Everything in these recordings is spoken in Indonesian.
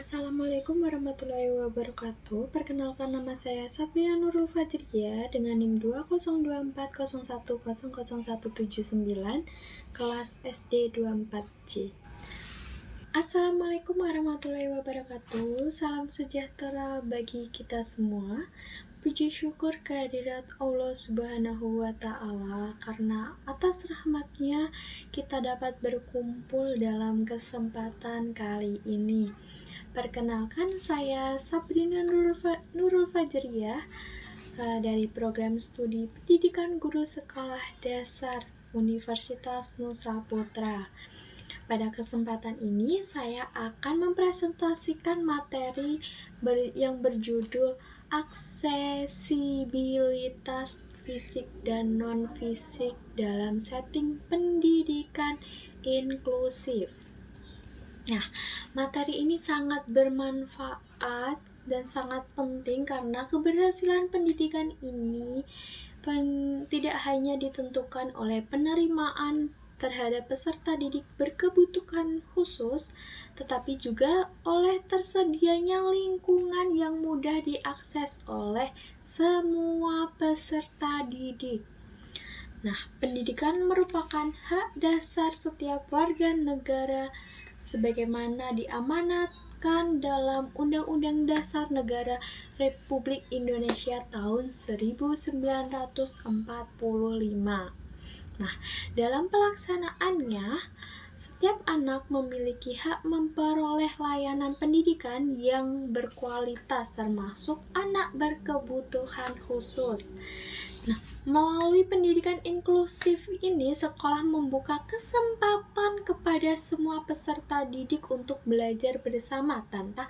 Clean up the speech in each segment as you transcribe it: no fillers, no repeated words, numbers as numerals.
Assalamualaikum warahmatullahi wabarakatuh. Perkenalkan, nama saya Sabrina Nurul Fajriya dengan NIM 202401000179 kelas SD 24C. Assalamualaikum warahmatullahi wabarakatuh. Salam sejahtera bagi kita semua. Puji syukur kehadirat Allah Subhanahu wa Ta'ala, karena atas rahmatnya kita dapat berkumpul dalam kesempatan kali ini. Perkenalkan, saya Sabrina Nurul Fajriya dari program studi pendidikan guru sekolah dasar Universitas Nusa Putra. Pada kesempatan ini saya akan mempresentasikan materi yang berjudul aksesibilitas fisik dan non-fisik dalam setting pendidikan inklusif. Nah, materi ini sangat bermanfaat dan sangat penting karena keberhasilan pendidikan ini tidak hanya ditentukan oleh penerimaan terhadap peserta didik berkebutuhan khusus, tetapi juga oleh tersedianya lingkungan yang mudah diakses oleh semua peserta didik. Nah, pendidikan merupakan hak dasar setiap warga negara sebagaimana diamanatkan dalam Undang-Undang Dasar Negara Republik Indonesia tahun 1945. Nah, dalam pelaksanaannya, setiap anak memiliki hak memperoleh layanan pendidikan yang berkualitas, termasuk anak berkebutuhan khusus. Nah, melalui pendidikan inklusif ini, sekolah membuka kesempatan kepada semua peserta didik untuk belajar bersama tanpa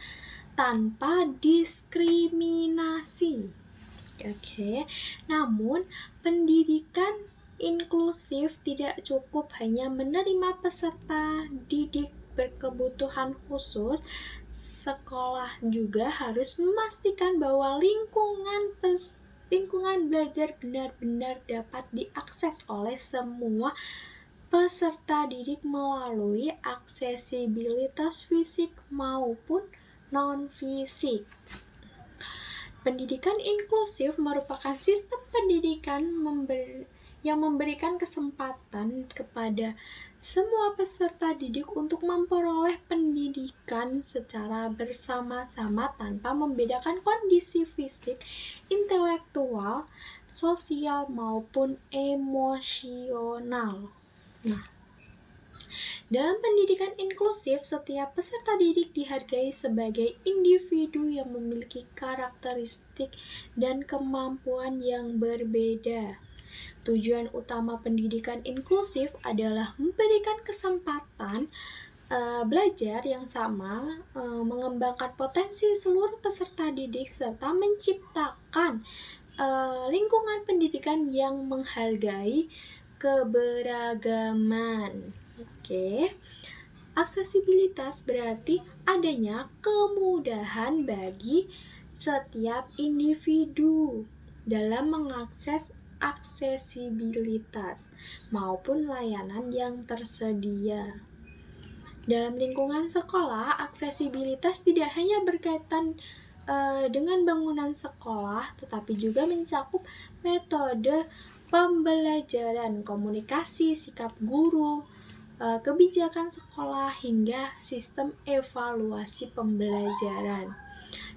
diskriminasi. Namun, pendidikan inklusif tidak cukup hanya menerima peserta didik berkebutuhan khusus. Sekolah juga harus memastikan bahwa lingkungan belajar benar-benar dapat diakses oleh semua peserta didik melalui aksesibilitas fisik maupun non-fisik. Pendidikan inklusif merupakan sistem pendidikan yang memberikan kesempatan kepada semua peserta didik untuk memperoleh pendidikan secara bersama-sama tanpa membedakan kondisi fisik, intelektual, sosial, maupun emosional. Nah, dalam pendidikan inklusif, setiap peserta didik dihargai sebagai individu yang memiliki karakteristik dan kemampuan yang berbeda. Tujuan utama pendidikan inklusif adalah memberikan kesempatan belajar yang sama, mengembangkan potensi seluruh peserta didik, serta menciptakan lingkungan pendidikan yang menghargai keberagaman. Aksesibilitas berarti adanya kemudahan bagi setiap individu dalam mengakses aksesibilitas maupun layanan yang tersedia. Dalam lingkungan sekolah, aksesibilitas tidak hanya berkaitan dengan bangunan sekolah, tetapi juga mencakup metode pembelajaran, komunikasi, sikap guru, kebijakan sekolah, hingga sistem evaluasi pembelajaran.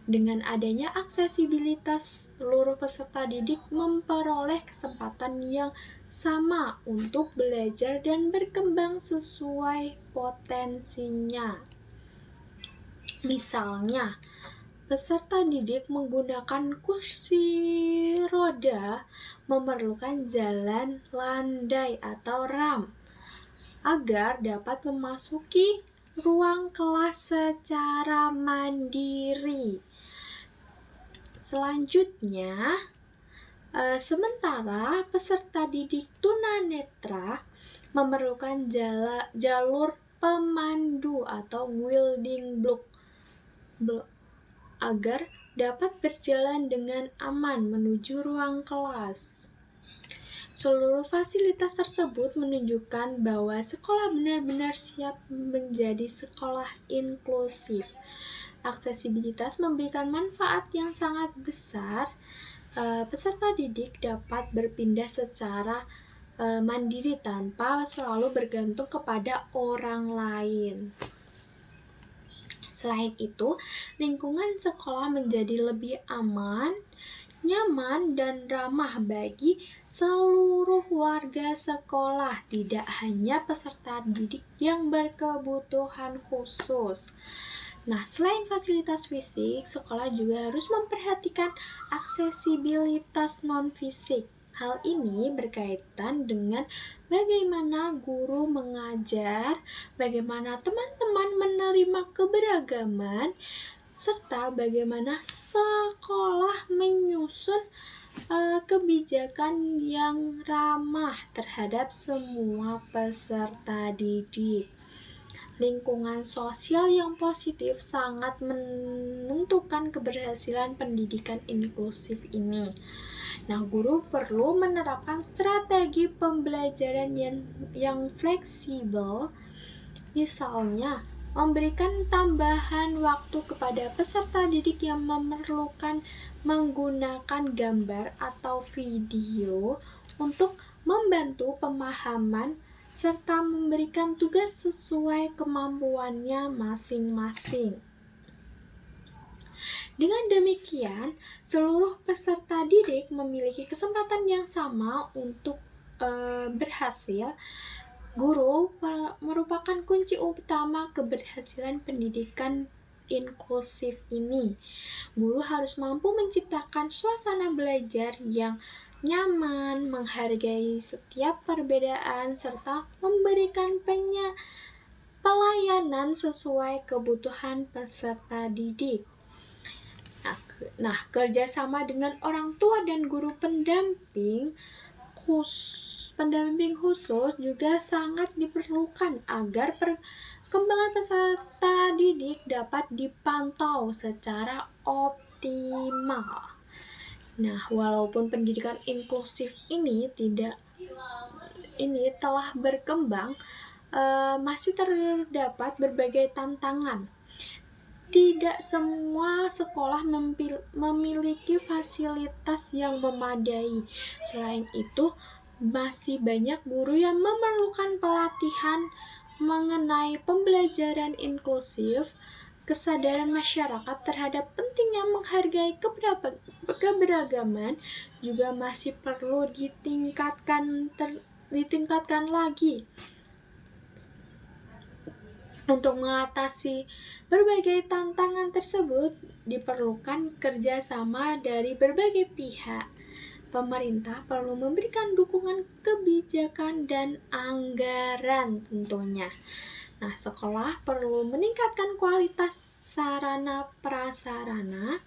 Dengan adanya aksesibilitas, seluruh peserta didik memperoleh kesempatan yang sama untuk belajar dan berkembang sesuai potensinya. Misalnya, peserta didik menggunakan kursi roda memerlukan jalan landai atau ramp agar dapat memasuki ruang kelas secara mandiri. Selanjutnya, sementara peserta didik tunanetra memerlukan jalur pemandu atau wheeling block agar dapat berjalan dengan aman menuju ruang kelas. Seluruh fasilitas tersebut menunjukkan bahwa sekolah benar-benar siap menjadi sekolah inklusif. Aksesibilitas memberikan manfaat yang sangat besar. Peserta didik dapat berpindah secara mandiri tanpa selalu bergantung kepada orang lain. Selain itu, lingkungan sekolah menjadi lebih aman, nyaman, dan ramah bagi seluruh warga sekolah, tidak hanya peserta didik yang berkebutuhan khusus. Nah, selain fasilitas fisik, sekolah juga harus memperhatikan aksesibilitas non-fisik. Hal ini berkaitan dengan bagaimana guru mengajar, bagaimana teman-teman menerima keberagaman, serta bagaimana sekolah menyusun kebijakan yang ramah terhadap semua peserta didik. Lingkungan sosial yang positif sangat menentukan keberhasilan pendidikan inklusif ini. Nah, guru perlu menerapkan strategi pembelajaran yang fleksibel, misalnya memberikan tambahan waktu kepada peserta didik yang memerlukan menggunakan gambar atau video untuk membantu pemahaman serta memberikan tugas sesuai kemampuannya masing-masing. Dengan demikian, seluruh peserta didik memiliki kesempatan yang sama untuk berhasil. Guru merupakan kunci utama keberhasilan pendidikan inklusif ini. Guru harus mampu menciptakan suasana belajar yang nyaman, menghargai setiap perbedaan, serta memberikan pelayanan sesuai kebutuhan peserta didik. Nah, kerjasama dengan orang tua dan guru pendamping khusus juga sangat diperlukan agar perkembangan peserta didik dapat dipantau secara optimal. Nah, walaupun pendidikan inklusif ini telah berkembang, masih terdapat berbagai tantangan. Tidak semua sekolah memiliki fasilitas yang memadai. Selain itu, masih banyak guru yang memerlukan pelatihan mengenai pembelajaran inklusif. Kesadaran masyarakat terhadap pentingnya menghargai keberagaman juga masih perlu ditingkatkan lagi. Untuk mengatasi berbagai tantangan tersebut, diperlukan kerjasama dari berbagai pihak. Pemerintah perlu memberikan dukungan kebijakan dan anggaran tentunya. Nah, sekolah perlu meningkatkan kualitas sarana prasarana.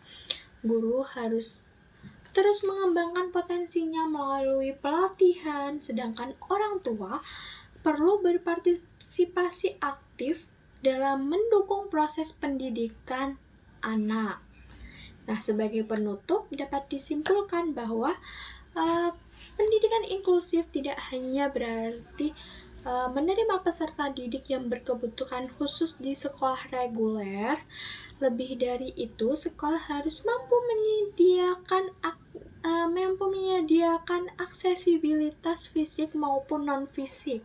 Guru harus terus mengembangkan potensinya melalui pelatihan, sedangkan orang tua perlu berpartisipasi aktif dalam mendukung proses pendidikan anak. Nah, sebagai penutup dapat disimpulkan bahwa pendidikan inklusif tidak hanya berarti menerima peserta didik yang berkebutuhan khusus di sekolah reguler. Lebih dari itu, sekolah harus mampu menyediakan aksesibilitas fisik maupun non-fisik,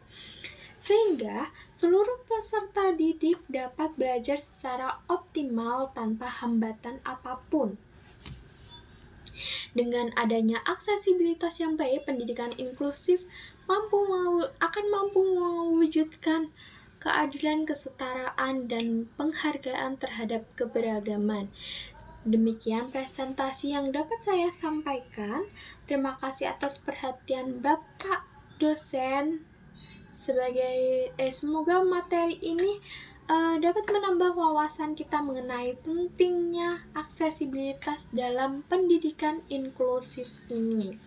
sehingga seluruh peserta didik dapat belajar secara optimal tanpa hambatan apapun. Dengan adanya aksesibilitas yang baik, pendidikan inklusif akan mampu mewujudkan keadilan, kesetaraan, dan penghargaan terhadap keberagaman. Demikian presentasi yang dapat saya sampaikan. Terima kasih atas perhatian Bapak dosen. Semoga materi ini dapat menambah wawasan kita mengenai pentingnya aksesibilitas dalam pendidikan inklusif ini.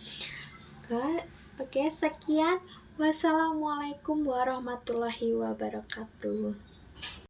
Oke, sekian. Wassalamualaikum warahmatullahi wabarakatuh.